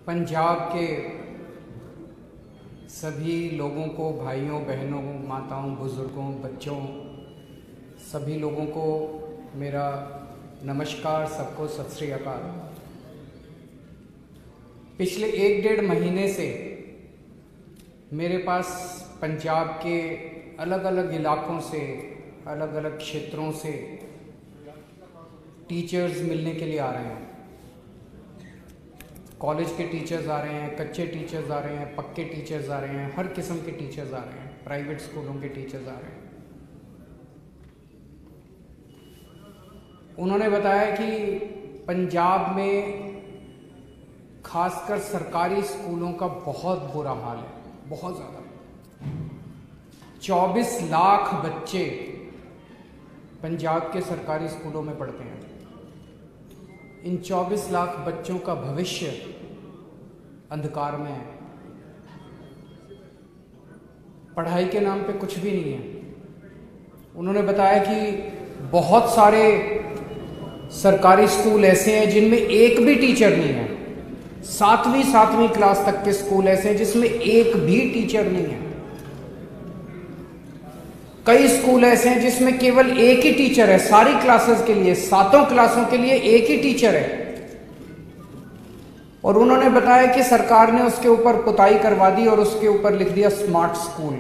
पंजाब के सभी लोगों को, भाइयों बहनों, माताओं, बुज़ुर्गों, बच्चों, सभी लोगों को मेरा नमस्कार, सबको सत श्री अकाल। पिछले 1-1.5 महीने से मेरे पास पंजाब के अलग अलग इलाकों से, अलग अलग क्षेत्रों से टीचर्स मिलने के लिए आ रहे हैं। कॉलेज के टीचर्स आ रहे हैं, कच्चे टीचर्स आ रहे हैं, पक्के टीचर्स आ रहे हैं, हर किस्म के टीचर्स आ रहे हैं, प्राइवेट स्कूलों के टीचर्स आ रहे हैं। उन्होंने बताया कि पंजाब में खासकर सरकारी स्कूलों का बहुत बुरा हाल है, बहुत ज़्यादा। 24 लाख बच्चे पंजाब के सरकारी स्कूलों में पढ़ते हैं। इन 24 लाख बच्चों का भविष्य अंधकार में है। पढ़ाई के नाम पे कुछ भी नहीं है। उन्होंने बताया कि बहुत सारे सरकारी स्कूल ऐसे हैं जिनमें एक भी टीचर नहीं है। 7वीं क्लास तक के स्कूल ऐसे हैं जिसमें एक भी टीचर नहीं है। कई स्कूल ऐसे हैं जिसमें केवल एक ही टीचर है सारी क्लासेस के लिए, 7 क्लासों के लिए एक ही टीचर है। और उन्होंने बताया कि सरकार ने उसके ऊपर पुताई करवा दी और उसके ऊपर लिख दिया स्मार्ट स्कूल।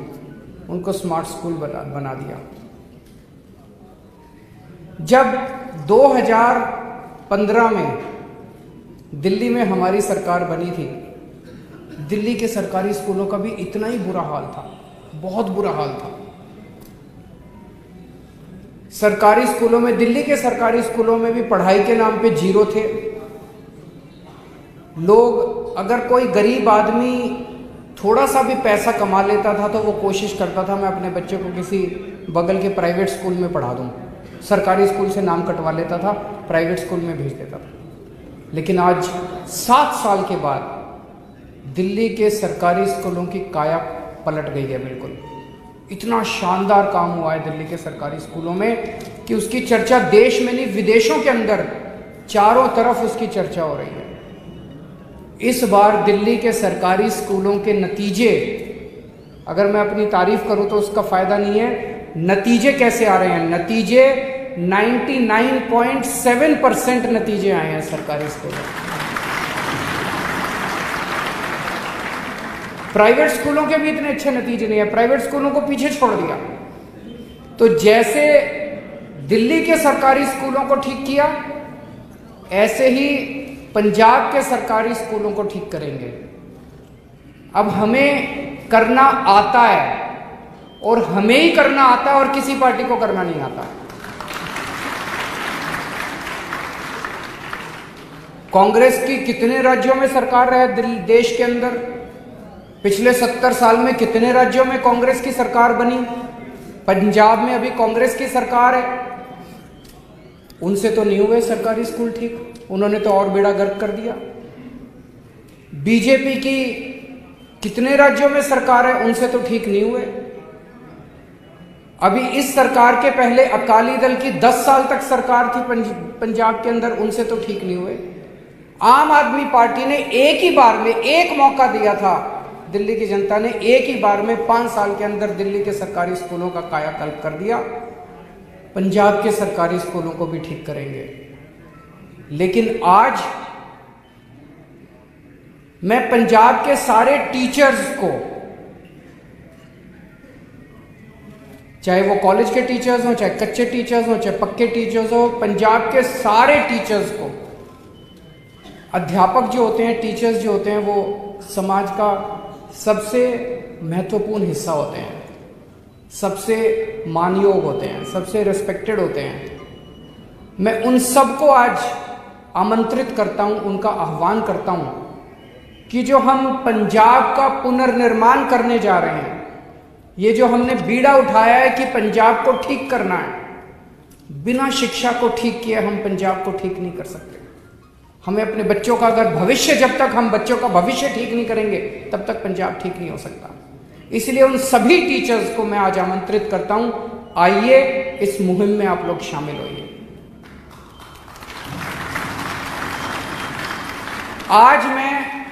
उनको स्मार्ट स्कूल बना दिया। जब 2015 में दिल्ली में हमारी सरकार बनी थी, दिल्ली के सरकारी स्कूलों का भी इतना ही बुरा हाल था, बहुत बुरा हाल था। सरकारी स्कूलों में, दिल्ली के सरकारी स्कूलों में भी पढ़ाई के नाम पे जीरो थे। लोग, अगर कोई गरीब आदमी थोड़ा सा भी पैसा कमा लेता था तो वो कोशिश करता था मैं अपने बच्चे को किसी बगल के प्राइवेट स्कूल में पढ़ा दूं। सरकारी स्कूल से नाम कटवा लेता था, प्राइवेट स्कूल में भेज देता था। लेकिन आज 7 साल के बाद दिल्ली के सरकारी स्कूलों की काया पलट गई है बिल्कुल। इतना शानदार काम हुआ है दिल्ली के सरकारी स्कूलों में कि उसकी चर्चा देश में नहीं, विदेशों के अंदर चारों तरफ उसकी चर्चा हो रही है। इस बार दिल्ली के सरकारी स्कूलों के नतीजे, अगर मैं अपनी तारीफ करूं तो उसका फायदा नहीं है। नतीजे कैसे आ रहे हैं? नतीजे 99.7% नतीजे आए हैं सरकारी स्कूलों में। प्राइवेट स्कूलों के भी इतने अच्छे नतीजे नहीं है, प्राइवेट स्कूलों को पीछे छोड़ दिया। तो जैसे दिल्ली के सरकारी स्कूलों को ठीक किया, ऐसे ही पंजाब के सरकारी स्कूलों को ठीक करेंगे। अब हमें करना आता है, और हमें ही करना आता है, और किसी पार्टी को करना नहीं आता। कांग्रेस की कितने राज्यों में सरकार है देश के अंदर? पिछले 70 साल में कितने राज्यों में कांग्रेस की सरकार बनी? पंजाब में अभी कांग्रेस की सरकार है। उनसे तो नहीं हुए सरकारी स्कूल ठीक, उन्होंने तो और बेड़ा गर्क कर दिया। बीजेपी की कितने राज्यों में सरकार है, उनसे तो ठीक नहीं हुए। अभी इस सरकार के पहले अकाली दल की 10 साल तक सरकार थी पंजाब के अंदर, उनसे तो ठीक नहीं हुए। आम आदमी पार्टी ने एक ही बार में, एक मौका दिया था दिल्ली की जनता ने, एक ही बार में 5 साल के अंदर दिल्ली के सरकारी स्कूलों का कायाकल्प कर दिया। पंजाब के सरकारी स्कूलों को भी ठीक करेंगे। लेकिन आज मैं पंजाब के सारे टीचर्स को, चाहे वो कॉलेज के टीचर्स हो, चाहे कच्चे टीचर्स हो, चाहे पक्के टीचर्स हो, पंजाब के सारे टीचर्स को, अध्यापक जो होते हैं, टीचर्स जो होते हैं, वो समाज का सबसे महत्वपूर्ण हिस्सा होते हैं, सबसे मानयोग होते हैं, सबसे रिस्पेक्टेड होते हैं। मैं उन सबको आज आमंत्रित करता हूं, उनका आह्वान करता हूं कि जो हम पंजाब का पुनर्निर्माण करने जा रहे हैं, ये जो हमने बीड़ा उठाया है कि पंजाब को ठीक करना है, बिना शिक्षा को ठीक किए हम पंजाब को ठीक नहीं कर सकते। हमें अपने बच्चों का, अगर भविष्य, जब तक हम बच्चों का भविष्य ठीक नहीं करेंगे तब तक पंजाब ठीक नहीं हो सकता। इसलिए उन सभी टीचर्स को मैं आज आमंत्रित करता हूं, आइए इस मुहिम में आप लोग शामिल होइए। आज मैं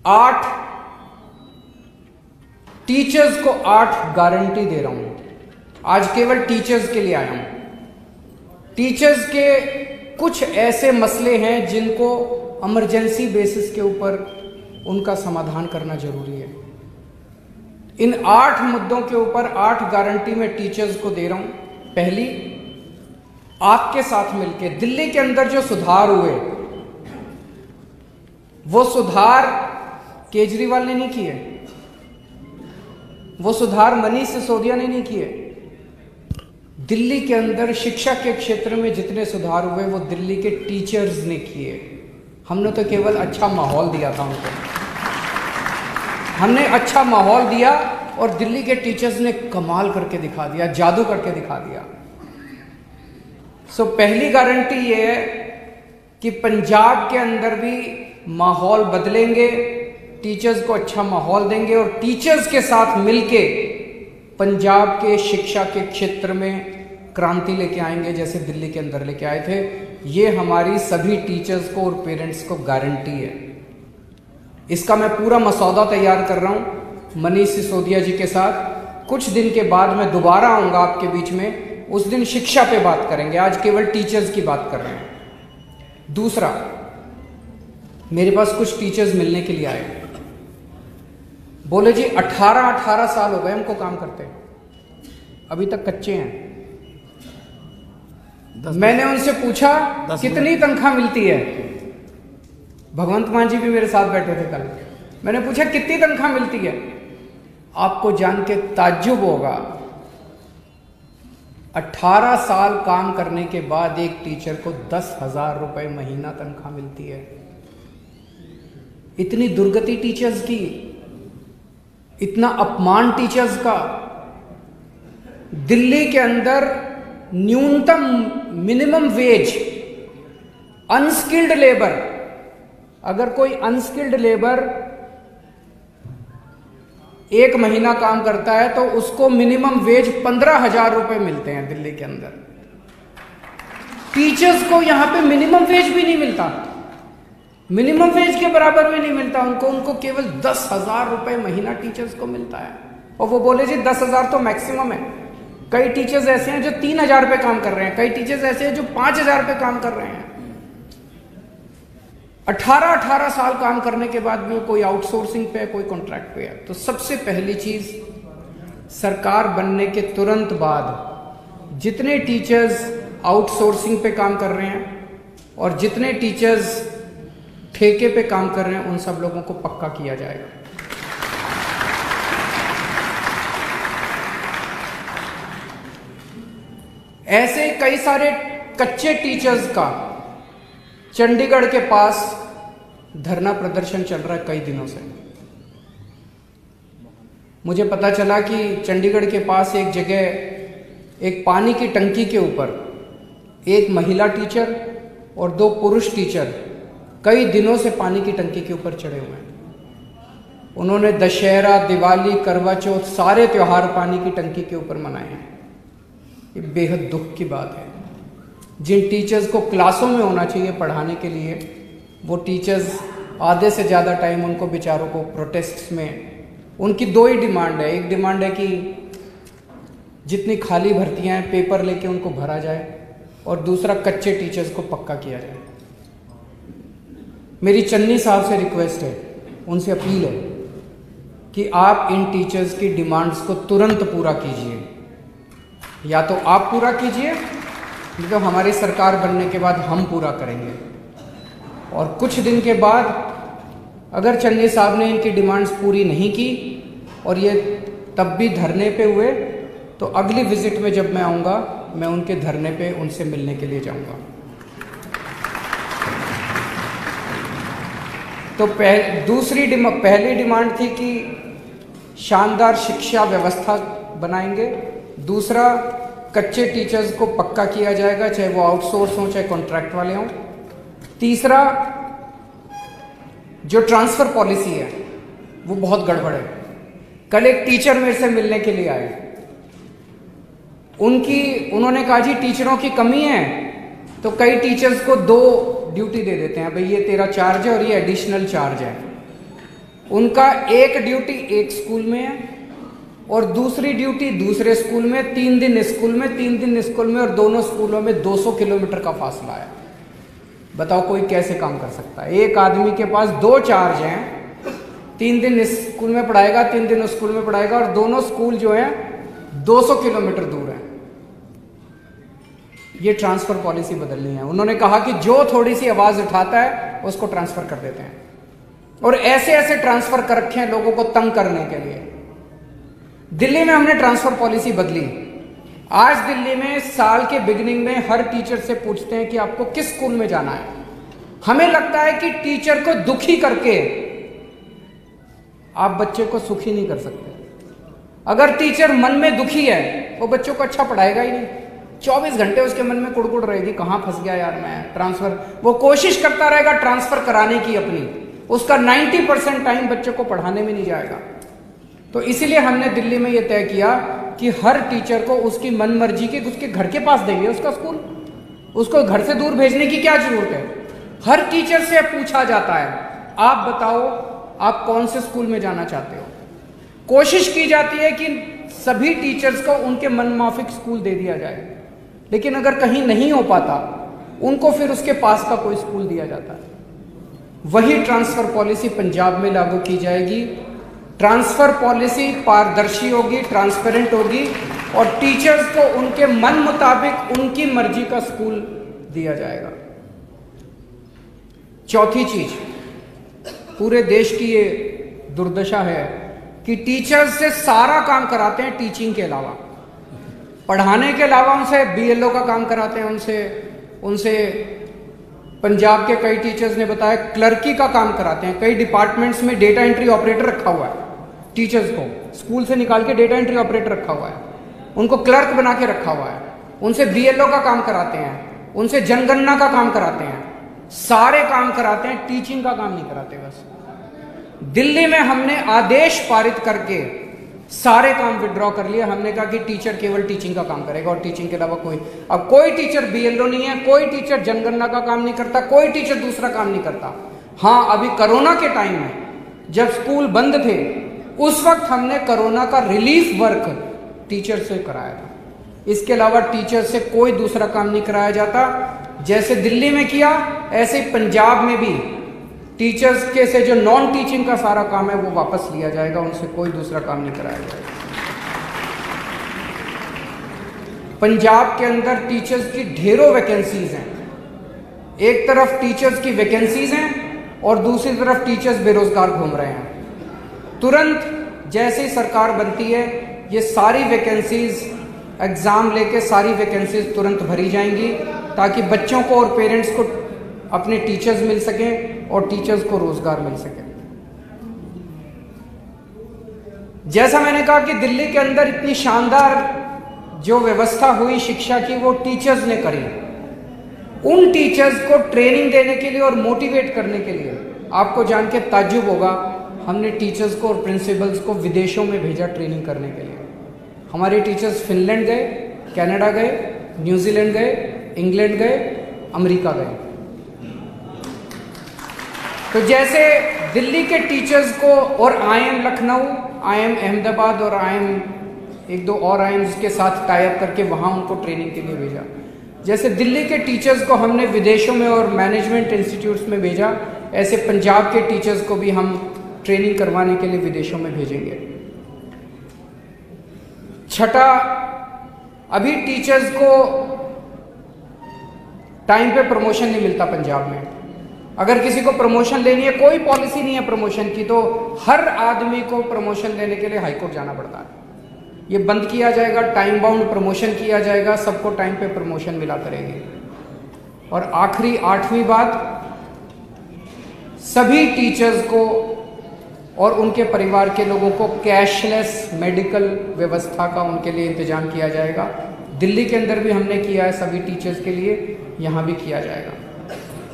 8 टीचर्स को 8 गारंटी दे रहा हूं। आज केवल टीचर्स के लिए आया हूं। टीचर्स के कुछ ऐसे मसले हैं जिनको इमरजेंसी बेसिस के ऊपर उनका समाधान करना जरूरी है। इन 8 मुद्दों के ऊपर 8 गारंटी मैं टीचर्स को दे रहा हूं। पहली, आपके साथ मिलकर दिल्ली के अंदर जो सुधार हुए, वो सुधार केजरीवाल ने नहीं किए, वो सुधार मनीष सिसोदिया ने नहीं किए। दिल्ली के अंदर शिक्षा के क्षेत्र में जितने सुधार हुए वो दिल्ली के टीचर्स ने किए। हमने तो केवल अच्छा माहौल दिया था उनको, हमने अच्छा माहौल दिया और दिल्ली के टीचर्स ने कमाल करके दिखा दिया, जादू करके दिखा दिया। पहली गारंटी ये है कि पंजाब के अंदर भी माहौल बदलेंगे, टीचर्स को अच्छा माहौल देंगे और टीचर्स के साथ मिलके पंजाब के शिक्षा के क्षेत्र में क्रांति लेके आएंगे, जैसे दिल्ली के अंदर लेके आए थे। ये हमारी सभी टीचर्स को और पेरेंट्स को गारंटी है। इसका मैं पूरा मसौदा तैयार कर रहा हूं मनीष सिसोदिया जी के साथ। कुछ दिन के बाद मैं दोबारा आऊंगा आपके बीच में, उस दिन शिक्षा पे बात करेंगे, आज केवल टीचर्स की बात कर रहे हैं। दूसरा, मेरे पास कुछ टीचर्स मिलने के लिए आए, बोले जी 18 साल हो गए हमको काम करते, अभी तक कच्चे हैं। मैंने उनसे पूछा कितनी तनख्वाह मिलती है। भगवंत मान जी भी मेरे साथ बैठे थे कल। मैंने पूछा कितनी तनख्वाह मिलती है। आपको जान के ताज्जुब होगा, 18 साल काम करने के बाद एक टीचर को 10,000 रुपए महीना तनख्वाह मिलती है। इतनी दुर्गति टीचर्स की, इतना अपमान टीचर्स का। दिल्ली के अंदर न्यूनतम मिनिमम वेज, अनस्किल्ड लेबर, अगर कोई अनस्किल्ड लेबर 1 महीना काम करता है तो उसको मिनिमम वेज 15,000 रुपए मिलते हैं दिल्ली के अंदर। टीचर्स को यहां पे मिनिमम वेज भी नहीं मिलता, मिनिमम वेज के बराबर भी नहीं मिलता उनको केवल 10,000 रुपए महीना टीचर्स को मिलता है। और वो बोले जी 10,000 तो मैक्सिमम है। कई टीचर्स ऐसे हैं जो 3,000 पे काम कर रहे हैं, कई टीचर्स ऐसे हैं जो 5,000 पे काम कर रहे हैं। 18 साल काम करने के बाद भी कोई आउटसोर्सिंग पे है, कोई कॉन्ट्रैक्ट पे है। तो सबसे पहली चीज, सरकार बनने के तुरंत बाद जितने टीचर्स आउटसोर्सिंग पे काम कर रहे हैं और जितने टीचर्स ठेके पे काम कर रहे हैं, उन सब लोगों को पक्का किया जाएगा। ऐसे कई सारे कच्चे टीचर्स का चंडीगढ़ के पास धरना प्रदर्शन चल रहा है कई दिनों से। मुझे पता चला कि चंडीगढ़ के पास एक जगह एक पानी की टंकी के ऊपर एक महिला टीचर और 2 पुरुष टीचर कई दिनों से पानी की टंकी के ऊपर चढ़े हुए हैं। उन्होंने दशहरा, दिवाली, करवा चौथ सारे त्योहार पानी की टंकी के ऊपर मनाए हैं। ये बेहद दुख की बात है। जिन टीचर्स को क्लासों में होना चाहिए पढ़ाने के लिए, वो टीचर्स आधे से ज़्यादा टाइम उनको बेचारों को प्रोटेस्ट्स में, उनकी 2 ही डिमांड है। एक डिमांड है कि जितनी खाली भर्तियां हैं पेपर लेके उनको भरा जाए, और दूसरा कच्चे टीचर्स को पक्का किया जाए। मेरी चन्नी साहब से रिक्वेस्ट है, उनसे अपील है कि आप इन टीचर्स की डिमांड्स को तुरंत पूरा कीजिए। या तो आप पूरा कीजिए, नहीं तो हमारी सरकार बनने के बाद हम पूरा करेंगे। और कुछ दिन के बाद अगर चन्नी साहब ने इनकी डिमांड्स पूरी नहीं की और ये तब भी धरने पे हुए, तो अगली विजिट में जब मैं आऊँगा, मैं उनके धरने पे उनसे मिलने के लिए जाऊँगा। तो पहली डिमांड थी कि शानदार शिक्षा व्यवस्था बनाएंगे। दूसरा, कच्चे टीचर्स को पक्का किया जाएगा, चाहे वो आउटसोर्स हो चाहे कॉन्ट्रैक्ट वाले हों। तीसरा, जो ट्रांसफर पॉलिसी है वो बहुत गड़बड़ है। कल एक टीचर मेरे से मिलने के लिए आए, उन्होंने कहा जी टीचरों की कमी है, तो कई टीचर्स को 2 ड्यूटी दे देते हैं, भाई ये तेरा चार्ज है और ये एडिशनल चार्ज है। उनका एक ड्यूटी एक स्कूल में है और दूसरी ड्यूटी दूसरे स्कूल में, 3 दिन स्कूल में, 3 दिन स्कूल में, और दोनों स्कूलों में 200 किलोमीटर का फासला है। बताओ कोई कैसे काम कर सकता है? एक आदमी के पास 2 चार्ज हैं, 3 दिन इस स्कूल में पढ़ाएगा, 3 दिन उस स्कूल में पढ़ाएगा, और दोनों स्कूल जो है 200 किलोमीटर दूर है। ये ट्रांसफर पॉलिसी बदलनी है। उन्होंने कहा कि जो थोड़ी सी आवाज उठाता है उसको ट्रांसफर कर देते हैं, और ऐसे ऐसे ट्रांसफर कर रखे हैं लोगों को तंग करने के लिए। दिल्ली में हमने ट्रांसफर पॉलिसी बदली। आज दिल्ली में साल के बिगिनिंग में हर टीचर से पूछते हैं कि आपको किस स्कूल में जाना है। हमें लगता है कि टीचर को दुखी करके आप बच्चे को सुखी नहीं कर सकते। अगर टीचर मन में दुखी है वो बच्चों को अच्छा पढ़ाएगा ही नहीं। 24 घंटे उसके मन में कुड़कुड़ रहेगी, कहां फंस गया यार मैं, ट्रांसफर। वो कोशिश करता रहेगा ट्रांसफर कराने की अपनी, उसका 90% टाइम बच्चे को पढ़ाने में नहीं जाएगा। तो इसीलिए हमने दिल्ली में यह तय किया कि हर टीचर को उसकी मन मर्जी के उसके घर के पास देंगे उसका स्कूल। उसको घर से दूर भेजने की क्या जरूरत है? हर टीचर से पूछा जाता है, आप बताओ आप कौन से स्कूल में जाना चाहते हो। कोशिश की जाती है कि सभी टीचर्स को उनके मनमाफिक स्कूल दे दिया जाए, लेकिन अगर कहीं नहीं हो पाता उनको फिर उसके पास का कोई स्कूल दिया जाता है। वही ट्रांसफर पॉलिसी पंजाब में लागू की जाएगी। ट्रांसफर पॉलिसी पारदर्शी होगी, ट्रांसपेरेंट होगी, और टीचर्स को उनके मन मुताबिक उनकी मर्जी का स्कूल दिया जाएगा। चौथी चीज, पूरे देश की ये दुर्दशा है कि टीचर्स से सारा काम कराते हैं टीचिंग के अलावा, पढ़ाने के अलावा उनसे बीएलओ का काम कराते हैं, उनसे पंजाब के कई टीचर्स ने बताया क्लर्की का काम कराते हैं। कई डिपार्टमेंट्स में डेटा एंट्री ऑपरेटर रखा हुआ है, टीचर्स को स्कूल से निकाल के डेटा एंट्री ऑपरेटर रखा हुआ है, उनको क्लर्क बना के रखा हुआ है। उनसे बीएलओ का काम कराते हैं, उनसे जनगणना का काम कराते हैं, सारे काम कराते हैं, टीचिंग का काम नहीं कराते। बस दिल्ली में हमने आदेश पारित करके सारे काम विड्रॉ कर लिए। हमने कहा कि टीचर केवल टीचिंग का काम करेगा और टीचिंग के अलावा अब कोई टीचर बीएलओ नहीं है, कोई टीचर जनगणना का काम नहीं करता, कोई टीचर दूसरा काम नहीं करता। हाँ, अभी कोरोना के टाइम में जब स्कूल बंद थे उस वक्त हमने कोरोना का रिलीफ वर्क टीचर से कराया था। इसके अलावा टीचर से कोई दूसरा काम नहीं कराया जाता। जैसे दिल्ली में किया ऐसे पंजाब में भी टीचर्स के से जो नॉन टीचिंग का सारा काम है वो वापस लिया जाएगा, उनसे कोई दूसरा काम नहीं कराया जाएगा। पंजाब के अंदर टीचर्स की ढेरों वैकेंसीज हैं। एक तरफ टीचर्स की वैकेंसीज हैं और दूसरी तरफ टीचर्स बेरोजगार घूम रहे हैं। तुरंत जैसे ही सरकार बनती है ये सारी वैकेंसीज एग्जाम लेके सारी वैकेंसीज तुरंत भरी जाएंगी, ताकि बच्चों को और पेरेंट्स को अपने टीचर्स मिल सकें और टीचर्स को रोजगार मिल सके। जैसा मैंने कहा कि दिल्ली के अंदर इतनी शानदार जो व्यवस्था हुई शिक्षा की वो टीचर्स ने करी। उन टीचर्स को ट्रेनिंग देने के लिए और मोटिवेट करने के लिए आपको जान के ताज्जुब होगा, हमने टीचर्स को और प्रिंसिपल्स को विदेशों में भेजा ट्रेनिंग करने के लिए। हमारे टीचर्स फिनलैंड गए, कनाडा गए, न्यूजीलैंड गए, इंग्लैंड गए, अमेरिका गए। तो जैसे दिल्ली के टीचर्स को और आईएम लखनऊ, आईएम अहमदाबाद और आईएम एक दो और आईएम्स के साथ टाई अप करके वहां उनको ट्रेनिंग के लिए भेजा, जैसे दिल्ली के टीचर्स को हमने विदेशों में और मैनेजमेंट इंस्टीट्यूट्स में भेजा, ऐसे पंजाब के टीचर्स को भी हम ट्रेनिंग करवाने के लिए विदेशों में भेजेंगे। छठा, अभी टीचर्स को टाइम पे प्रमोशन नहीं मिलता पंजाब में। अगर किसी को प्रमोशन लेनी है, कोई पॉलिसी नहीं है प्रमोशन की, तो हर आदमी को प्रमोशन लेने के लिए हाईकोर्ट जाना पड़ता है। ये बंद किया जाएगा, टाइम बाउंड प्रमोशन किया जाएगा, सबको टाइम पे प्रमोशन मिला करेगी। और आखिरी 8वीं बात, सभी टीचर्स को और उनके परिवार के लोगों को कैशलेस मेडिकल व्यवस्था का उनके लिए इंतजाम किया जाएगा। दिल्ली के अंदर भी हमने किया है सभी टीचर्स के लिए, यहाँ भी किया जाएगा।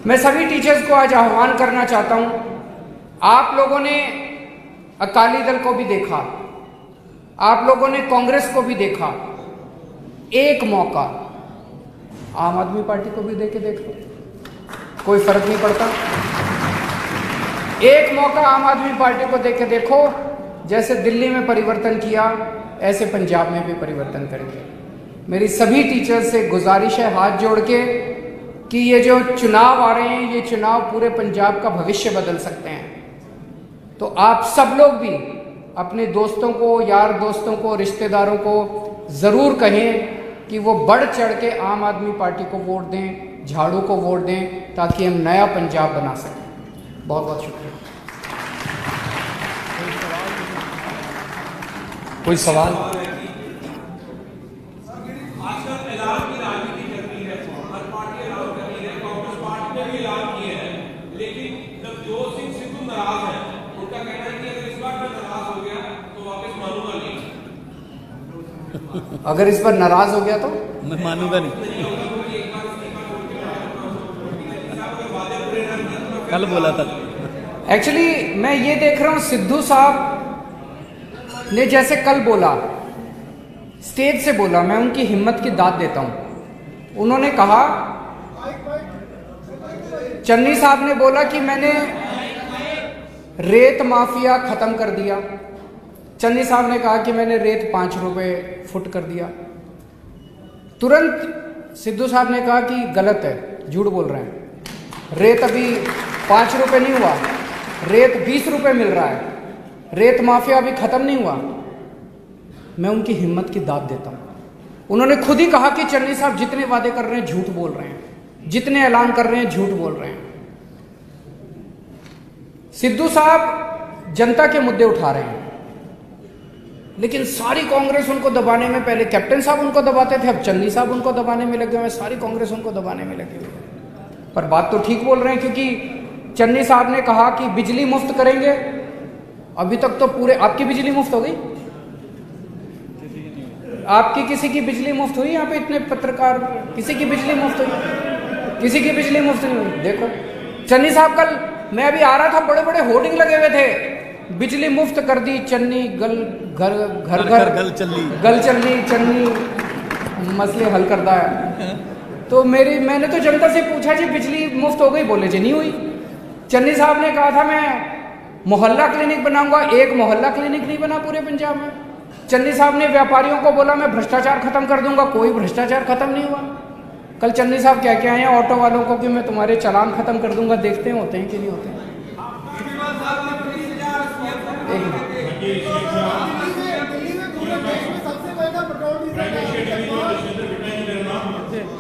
मैं सभी टीचर्स को आज आह्वान करना चाहता हूँ, आप लोगों ने अकाली दल को भी देखा, आप लोगों ने कांग्रेस को भी देखा, एक मौका आम आदमी पार्टी को भी दे के देख लो, कोई फर्क नहीं पड़ता। एक मौका आम आदमी पार्टी को देके देखो, जैसे दिल्ली में परिवर्तन किया ऐसे पंजाब में भी परिवर्तन करेंगे। मेरी सभी टीचर्स से गुजारिश है हाथ जोड़ के कि ये जो चुनाव आ रहे हैं, ये चुनाव पूरे पंजाब का भविष्य बदल सकते हैं। तो आप सब लोग भी अपने दोस्तों को, यार दोस्तों को, रिश्तेदारों को ज़रूर कहें कि वो बढ़ चढ़ के आम आदमी पार्टी को वोट दें, झाड़ू को वोट दें, ताकि हम नया पंजाब बना सकें। बहुत बहुत शुक्रिया। कोई सवाल? आजकल ऐलान की राजनीति चल रही है, हर पार्टी ऐलान कर रही है, कांग्रेस पार्टी ने भी ऐलान किए हैं, लेकिन नवजोत सिंह सिद्धू नाराज है। उनका कहना है कि अगर इस बार मैं नाराज हो गया तो वापस मानूंगा नहीं। अगर इस पर नाराज हो गया तो मैं मानूंगा नहीं। कल बोला था। एक्चुअली मैं ये देख रहा हूं, सिद्धू साहब ने जैसे कल बोला, स्टेज से बोला, मैं उनकी हिम्मत की दाद देता हूं। उन्होंने कहा, चन्नी साहब ने बोला कि मैंने रेत माफिया खत्म कर दिया। चन्नी साहब ने कहा कि मैंने रेत 5 रुपए फुट कर दिया। तुरंत सिद्धू साहब ने कहा कि गलत है, झूठ बोल रहे हैं, रेत अभी 5 रुपए नहीं हुआ, रेत 20 रुपए मिल रहा है, रेत माफिया अभी खत्म नहीं हुआ। मैं उनकी हिम्मत की दाद देता हूं। उन्होंने खुद ही कहा कि चन्नी साहब जितने वादे कर रहे हैं झूठ बोल रहे हैं, जितने ऐलान कर रहे हैं झूठ बोल रहे हैं। सिद्धू साहब जनता के मुद्दे उठा रहे हैं, लेकिन सारी कांग्रेस उनको दबाने में, पहले कैप्टन साहब उनको दबाते थे, अब चन्नी साहब उनको दबाने में लगे हुए हैं, सारी कांग्रेस उनको दबाने में लगी हुई है। पर बात तो ठीक बोल रहे हैं, क्योंकि चन्नी साहब ने कहा कि बिजली मुफ्त करेंगे। अभी तक तो पूरे, आपकी बिजली मुफ्त हो गई? आपकी किसी की बिजली मुफ्त हुई? यहाँ पे इतने पत्रकार, किसी की बिजली मुफ्त हुई? किसी की बिजली मुफ्त नहीं हुई। देखो चन्नी साहब, कल मैं अभी आ रहा था, बड़े बड़े होर्डिंग लगे हुए थे, बिजली मुफ्त कर दी चन्नी, गल घर घर घर गल चलनी चन्नी मसले हल करता है। तो मैंने तो जनता से पूछा जी बिजली मुफ्त हो गई? बोले जी नहीं हुई। चन्नी साहब ने कहा था मैं मोहल्ला क्लिनिक बनाऊंगा, एक मोहल्ला क्लिनिक नहीं बना पूरे पंजाब में। चन्नी साहब ने व्यापारियों को बोला मैं भ्रष्टाचार खत्म कर दूंगा, कोई भ्रष्टाचार खत्म नहीं हुआ। कल चन्नी साहब क्या क्या आए ऑटो वालों को कि मैं तुम्हारे चालान खत्म कर दूंगा, देखते हैं होते हैं कि नहीं होते हैं।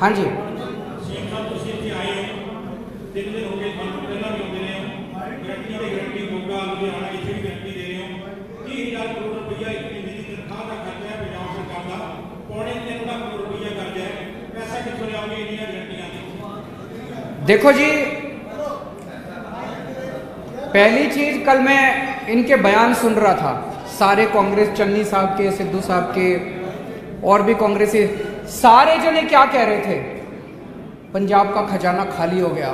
हाँ जी, देखो जी, पहली चीज, कल मैं इनके बयान सुन रहा था, सारे कांग्रेस, चन्नी साहब के, सिद्धू साहब के, और भी कांग्रेसी, सारे जने क्या कह रहे थे? पंजाब का खजाना खाली हो गया,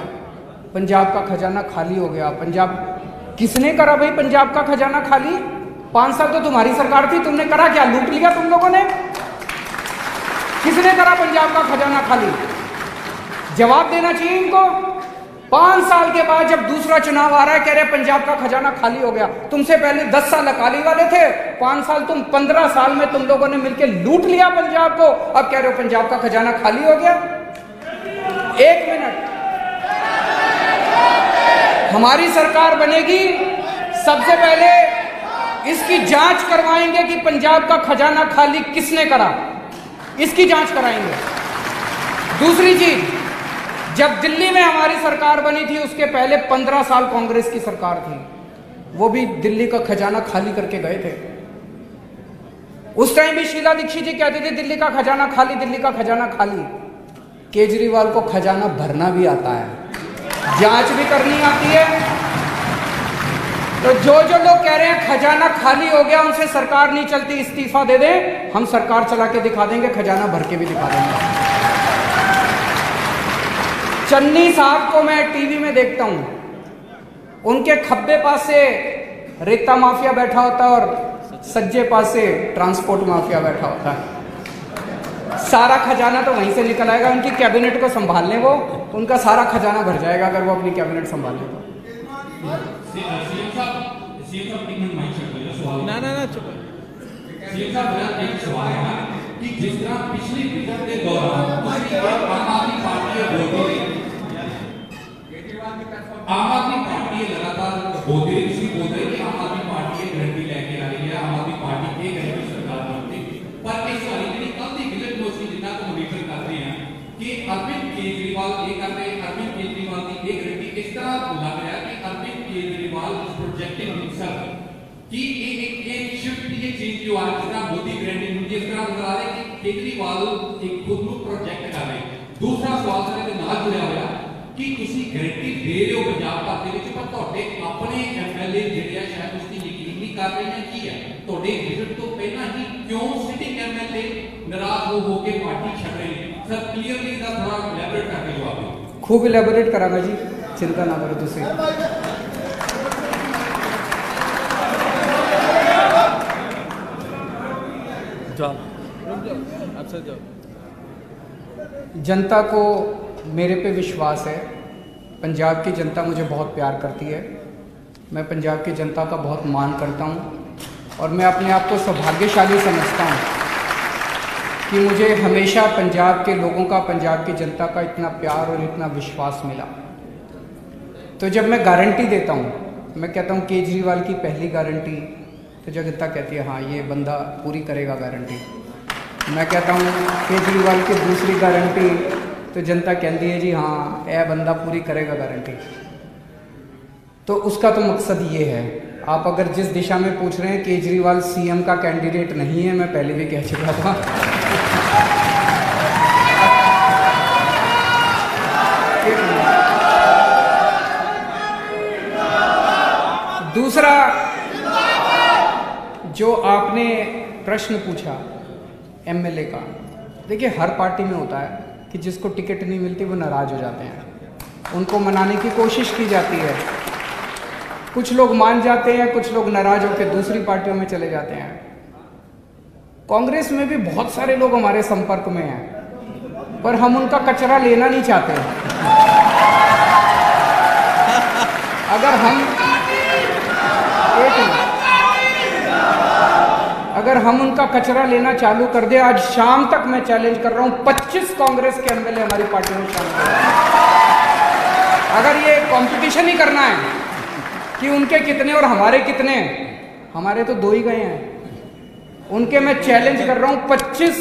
पंजाब का खजाना खाली हो गया। पंजाब किसने करा भाई पंजाब का खजाना खाली? 5 साल तो तुम्हारी सरकार थी, तुमने करा क्या? लूट लिया तुम लोगों ने? किसने करा पंजाब का खजाना खाली? जवाब देना चाहिए इनको। 5 साल के बाद जब दूसरा चुनाव आ रहा है, कह रहे पंजाब का खजाना खाली हो गया। तुमसे पहले 10 साल अकाली वाले थे, 5 साल तुम, 15 साल में तुम लोगों ने मिलकर लूट लिया पंजाब को, अब कह रहे हो पंजाब का खजाना खाली हो गया। 1 मिनट, हमारी सरकार बनेगी, सबसे पहले इसकी जांच करवाएंगे कि पंजाब का खजाना खाली किसने करा, इसकी जांच कराएंगे। दूसरी चीज, जब दिल्ली में हमारी सरकार बनी थी, उसके पहले 15 साल कांग्रेस की सरकार थी, वो भी दिल्ली का खजाना खाली करके गए थे। उस टाइम भी शीला दीक्षित जी कहते थे दिल्ली का खजाना खाली, दिल्ली का खजाना खाली। केजरीवाल को खजाना भरना भी आता है, जांच भी करनी आती है। तो जो लोग कह रहे हैं खजाना खाली हो गया, उनसे सरकार नहीं चलती, इस्तीफा दे दें, हम सरकार चला के दिखा देंगे, खजाना भर के भी दिखा देंगे। चन्नी साहब को मैं टीवी में देखता हूं, उनके खब्बे पास से रेता माफिया बैठा होता है और सज्जे पास से ट्रांसपोर्ट माफिया बैठा होता है। सारा खजाना तो वहीं से निकल आएगा। उनकी कैबिनेट को संभालने, वो उनका सारा खजाना भर जाएगा अगर वो अपनी कैबिनेट संभालने। ना चुप। सीएम साहब मेरा एक सवाल है कि जिस तरह पिछली विजन के दौरान आम आदमी पार्टी लगातार बोलती रही, बोल रही कि आम आदमी पार्टी गारंटी लेके आ रही है, आम आदमी पार्टी की गारंटी सरकार बनती, पर इस वाली जी कल की विजन को असं जिन्ना को मॉनिटर करते हैं कि अरविंद केजरीवाल ये करते, अरविंद केजरीवाल की एक गारंटी इस तरह लग रहा है कि अरविंद केजरीवाल प्रोजेक्टिंग हिमसेल्फ कि एक शिफ्ट ये चीज जो आज जितना मोदी ब्रांडिंग मुझे इस तरह नजर आ रहा है कि केजरीवाल एक खुद को प्रोजेक्ट कर रहे हैं। दूसरा सवाल से नाल जुड़िया हुआ कि ਤੁਸੀਂ गारंटी दे रहे हो पंजाब भर ਦੇ ਵਿੱਚ ਪਰ ਤੁਹਾਡੇ ਆਪਣੇ ਐਮਐਲਏ ਜਿਹੜੇ ਆ ਸ਼ਾਇਦ ਉਸ ਦੀ ਯਕੀਨ ਨਹੀਂ ਕਰ ਰਹੇ ਨੇ। ਕੀ ਹੈ ਤੁਹਾਡੇ ਵਿਜ਼ਿਟ ਤੋਂ ਪਹਿਲਾਂ ਹੀ ਕਿਉਂ ਸਿਟਿੰਗ ਐਮਐਲਏ ਨਾਰਾਜ਼ ਹੋ ਕੇ ਪਾਰਟੀ ਛੱਡ ਰਹੇ ਨੇ? ਸਰ ਕਲੀਅਰਲੀ ਦਾ ਥੋੜਾ ਇਲੈਬੋਰੇਟ ਕਰਕੇ ਜਵਾਬ ਦਿਓ। खूब इलेबोरेट करांगा जी, चिंता ना करो तुसी। जनता को मेरे पे विश्वास है, पंजाब की जनता मुझे बहुत प्यार करती है, मैं पंजाब की जनता का बहुत मान करता हूँ और मैं अपने आप को सौभाग्यशाली समझता हूँ कि मुझे हमेशा पंजाब के लोगों का, पंजाब की जनता का इतना प्यार और इतना विश्वास मिला। तो जब मैं गारंटी देता हूँ, मैं कहता हूँ केजरीवाल की पहली गारंटी, तो जनता कहती है हाँ ये बंदा पूरी करेगा गारंटी। मैं कहता हूँ केजरीवाल की दूसरी गारंटी, तो जनता कहती है जी हाँ यह बंदा पूरी करेगा गारंटी। तो उसका तो मकसद ये है। आप अगर जिस दिशा में पूछ रहे हैं, केजरीवाल सीएम का कैंडिडेट नहीं है, मैं पहले भी कह चुका था। दूसरा जो आपने प्रश्न पूछा एमएलए का, देखिए हर पार्टी में होता है कि जिसको टिकट नहीं मिलती वो नाराज हो जाते हैं, उनको मनाने की कोशिश की जाती है, कुछ लोग मान जाते हैं, कुछ लोग नाराज होकर दूसरी पार्टियों में चले जाते हैं। कांग्रेस में भी बहुत सारे लोग हमारे संपर्क में हैं, पर हम उनका कचरा लेना नहीं चाहते। अगर हम उनका कचरा लेना चालू कर दे, आज शाम तक मैं चैलेंज कर रहा हूं 25 कांग्रेस के एमएलए हमारी पार्टी में शामिल हैं। अगर ये कंपटीशन ही करना है कि उनके कितने और हमारे कितने, हमारे तो 2 ही गए हैं, उनके मैं चैलेंज कर रहा हूं 25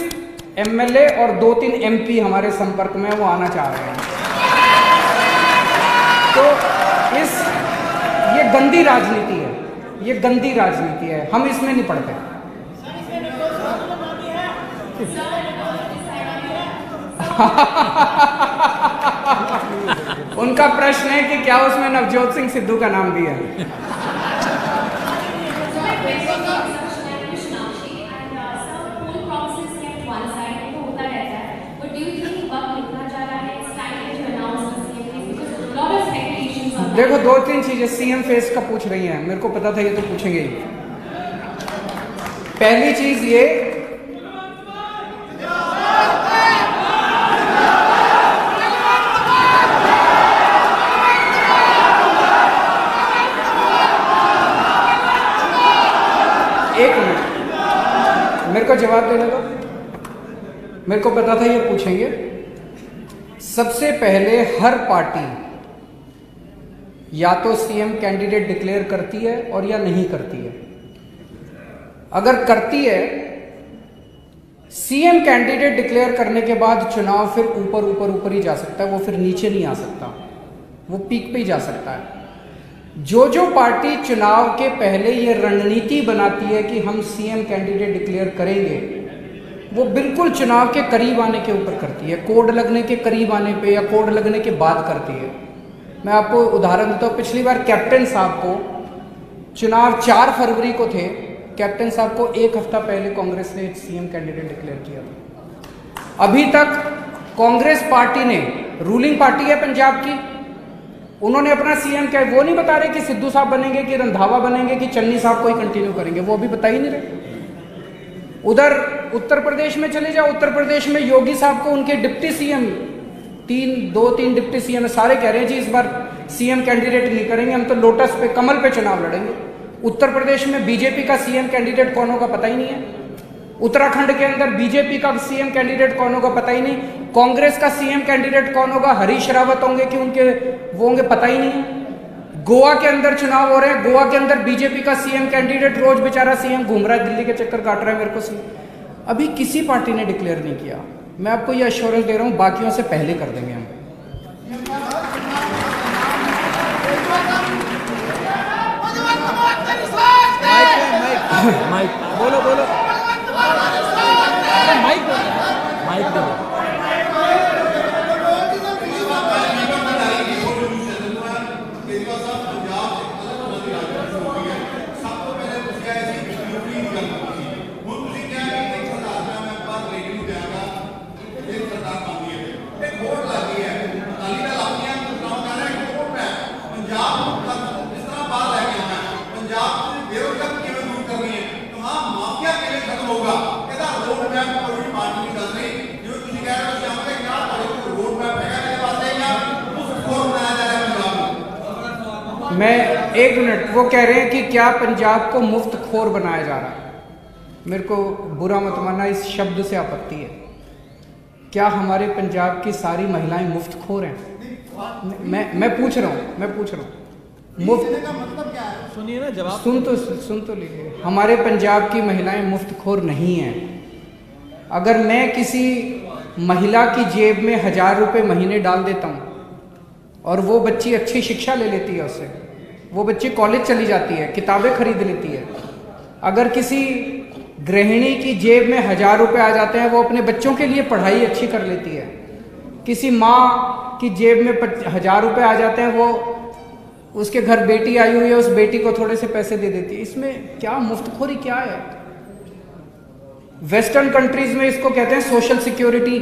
एमएलए और 2-3 एमपी हमारे संपर्क में, वो आना चाह रहे हैं। तो ये गंदी राजनीति है, ये गंदी राजनीति है, हम इसमें नहीं पड़ते। उनका प्रश्न है कि क्या उसमें नवजोत सिंह सिद्धू का नाम भी है। देखो 2-3 चीजें सीएम फेस का पूछ रही हैं, मेरे को पता था ये तो पूछेंगे ही। पहली चीज ये, एक मिनट मेरे को जवाब देने दो, मेरे को पता था ये पूछेंगे। सबसे पहले हर पार्टी या तो सीएम कैंडिडेट डिक्लेयर करती है और या नहीं करती है। अगर करती है, सीएम कैंडिडेट डिक्लेयर करने के बाद चुनाव फिर ऊपर ही जा सकता है, वो फिर नीचे नहीं आ सकता, वो पीक पे ही जा सकता है। जो पार्टी चुनाव के पहले ये रणनीति बनाती है कि हम सीएम कैंडिडेट डिक्लेयर करेंगे, वो बिल्कुल चुनाव के करीब आने के ऊपर करती है, कोड लगने के करीब आने पे या कोड लगने के बाद करती है। मैं आपको उदाहरण देता हूँ, पिछली बार कैप्टन साहब को चुनाव 4 फरवरी को थे, कैप्टन साहब को 1 हफ्ता पहले कांग्रेस ने सीएम कैंडिडेट डिक्लेयर किया था। अभी तक कांग्रेस पार्टी ने, रूलिंग पार्टी है पंजाब की, उन्होंने अपना सीएम क्या, वो नहीं बता रहे कि सिद्धू साहब बनेंगे कि रंधावा बनेंगे कि चन्नी साहब को ही कंटिन्यू करेंगे, वो अभी बता ही नहीं रहे। उधर उत्तर प्रदेश में चले जाओ, उत्तर प्रदेश में योगी साहब को उनके डिप्टी सीएम दो तीन डिप्टी सीएम सारे कह रहे हैं जी इस बार सीएम कैंडिडेट नहीं करेंगे, हम तो लोटस पे, कमल पे चुनाव लड़ेंगे। उत्तर प्रदेश में बीजेपी का सीएम कैंडिडेट कौन होगा पता ही नहीं है। उत्तराखंड के अंदर बीजेपी का सीएम कैंडिडेट कौन होगा पता ही नहीं। कांग्रेस का सीएम कैंडिडेट कौन होगा, हरीश रावत होंगे कि उनके वो होंगे पता ही नहीं है। गोवा के अंदर चुनाव हो रहे हैं, गोवा के अंदर बीजेपी का सीएम कैंडिडेट रोज बेचारा सीएम घूम रहा है, दिल्ली के चक्कर काट रहा है मेरे को अभी किसी पार्टी ने डिक्लेयर नहीं किया। मैं आपको ये एश्योरेंस दे रहा हूं, बाकियों से पहले कर देंगे हम। माइक बोलो बोलो, माइक माइक दो। मैं एक मिनट, वो कह रहे हैं कि क्या पंजाब को मुफ्त खोर बनाया जा रहा है। मेरे को बुरा मत मानना, इस शब्द से आपत्ति है। क्या हमारे पंजाब की सारी महिलाएं मुफ्त खोर हैं? मैं पूछ रहा हूँ मुफ्त का मतलब क्या है? सुनिए ना जवाब। सुन तो लीजिए। हमारे पंजाब की महिलाएं मुफ्त खोर नहीं हैं। अगर मैं किसी महिला की जेब में 1000 रुपये महीने डाल देता हूँ और वो बच्ची अच्छी शिक्षा ले लेती है, उससे वो बच्ची कॉलेज चली जाती है, किताबें खरीद लेती है। अगर किसी गृहिणी की जेब में 1000 रुपये आ जाते हैं, वो अपने बच्चों के लिए पढ़ाई अच्छी कर लेती है। किसी माँ की जेब में 1000 रुपये आ जाते हैं, वो उसके घर बेटी आई हुई है, उस बेटी को थोड़े से पैसे दे देती है। इसमें क्या मुफ्तखोरी क्या है? वेस्टर्न कंट्रीज में इसको कहते हैं सोशल सिक्योरिटी।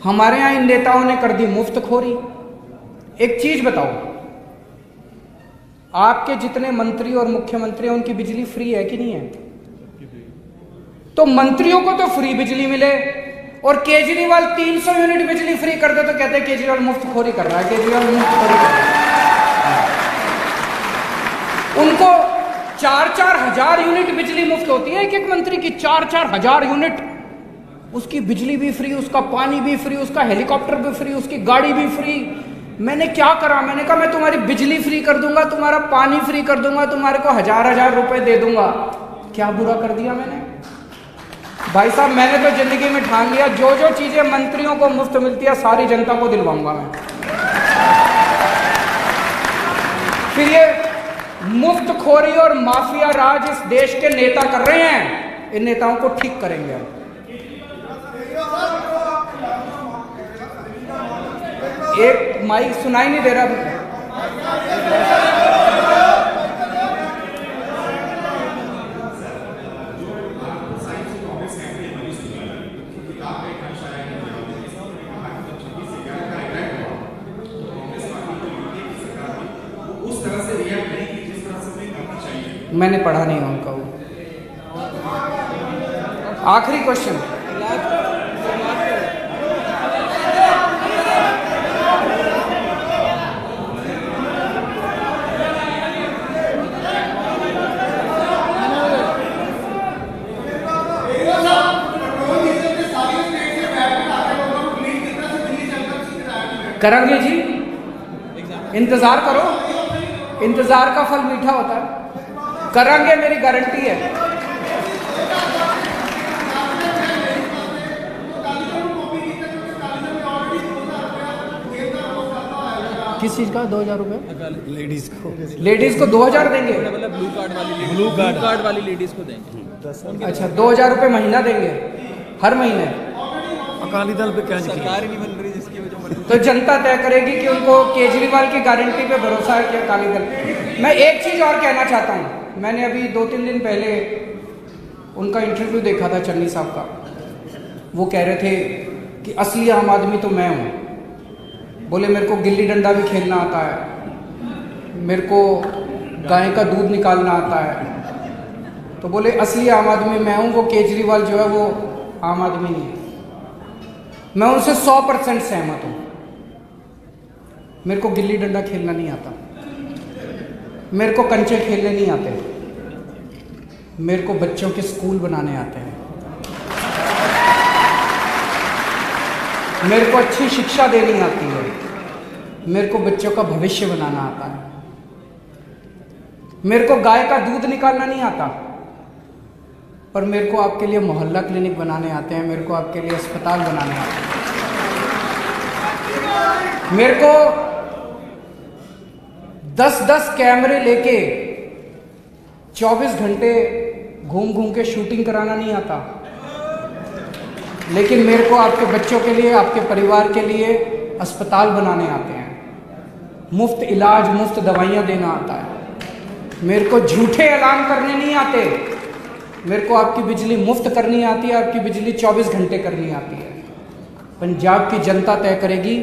हमारे यहाँ इन नेताओं ने कर दी मुफ्तखोरी। एक चीज बताओ, आपके जितने मंत्री और मुख्यमंत्री हैं उनकी बिजली फ्री है कि नहीं है? तो मंत्रियों को तो फ्री बिजली मिले, और केजरीवाल 300 यूनिट बिजली फ्री कर दे तो कहते हैं केजरीवाल मुफ्तखोरी कर रहा है, केजरीवाल मुफ्तखोरी कर रहा है। उनको 4-4 हजार यूनिट बिजली मुफ्त होती है, एक एक मंत्री की 4-4 हजार यूनिट। उसकी बिजली भी फ्री, उसका पानी भी फ्री, उसका हेलीकॉप्टर भी फ्री, उसकी गाड़ी भी फ्री। मैंने क्या करा? मैंने कहा मैं तुम्हारी बिजली फ्री कर दूंगा, तुम्हारा पानी फ्री कर दूंगा, तुम्हारे को 1000-1000 रुपए दे दूंगा। क्या बुरा कर दिया मैंने? भाई साहब, मैंने तो जिंदगी में ठान लिया, जो जो चीजें मंत्रियों को मुफ्त मिलती है सारी जनता को दिलवाऊंगा मैं। फिर ये मुफ्तखोरी और माफिया राज इस देश के नेता कर रहे हैं, इन नेताओं को ठीक करेंगे हम। एक माइक सुनाई नहीं दे रहा। मैंने पढ़ा नहीं उनका वो। आखिरी क्वेश्चन, करेंगे जी, इंतजार करो, इंतजार का फल मीठा होता है। करेंगे, मेरी गारंटी है। किस चीज का 2000 रुपए? लेडीज को 2000 देंगे, ब्लू कार्ड वाली लेडीज को देंगे। अच्छा, 2000 रुपए महीना देंगे हर महीने। अकाली दल पे क्या सरकार नहीं बन रही जिसकी वजह तो जनता तय करेगी कि उनको केजरीवाल की गारंटी पे भरोसा है कि अकाली दल। मैं एक चीज और कहना चाहता हूँ, मैंने अभी 2-3 दिन पहले उनका इंटरव्यू देखा था, चन्नी साहब का। वो कह रहे थे कि असली आम आदमी तो मैं हूँ। बोले मेरे को गिल्ली डंडा भी खेलना आता है, मेरे को गाय का दूध निकालना आता है। तो बोले असली आम आदमी मैं हूँ, वो केजरीवाल जो है वो आम आदमी नहीं है। मैं उनसे 100% सहमत हूँ। मेरे को गिल्ली डंडा खेलना नहीं आता, मेरे को कंचे खेलने नहीं आते, मेरे को बच्चों के स्कूल बनाने आते हैं, मेरे को अच्छी शिक्षा देनी आती है, मेरे को बच्चों का भविष्य बनाना आता है, मेरे को गाय का दूध निकालना नहीं आता, पर मेरे को आपके लिए मोहल्ला क्लिनिक बनाने आते हैं, मेरे को आपके लिए अस्पताल बनाने आते हैं, मेरे को 10-10 कैमरे लेके 24 घंटे घूम घूम के शूटिंग कराना नहीं आता, लेकिन मेरे को आपके बच्चों के लिए, आपके परिवार के लिए अस्पताल बनाने आते हैं, मुफ्त इलाज, मुफ्त दवाइयाँ देना आता है, मेरे को झूठे ऐलान करने नहीं आते, मेरे को आपकी बिजली मुफ्त करनी आती है, आपकी बिजली 24 घंटे करनी आती है। पंजाब की जनता तय करेगी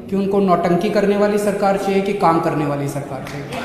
कि उनको नौटंकी करने वाली सरकार चाहिए कि काम करने वाली सरकार चाहिए।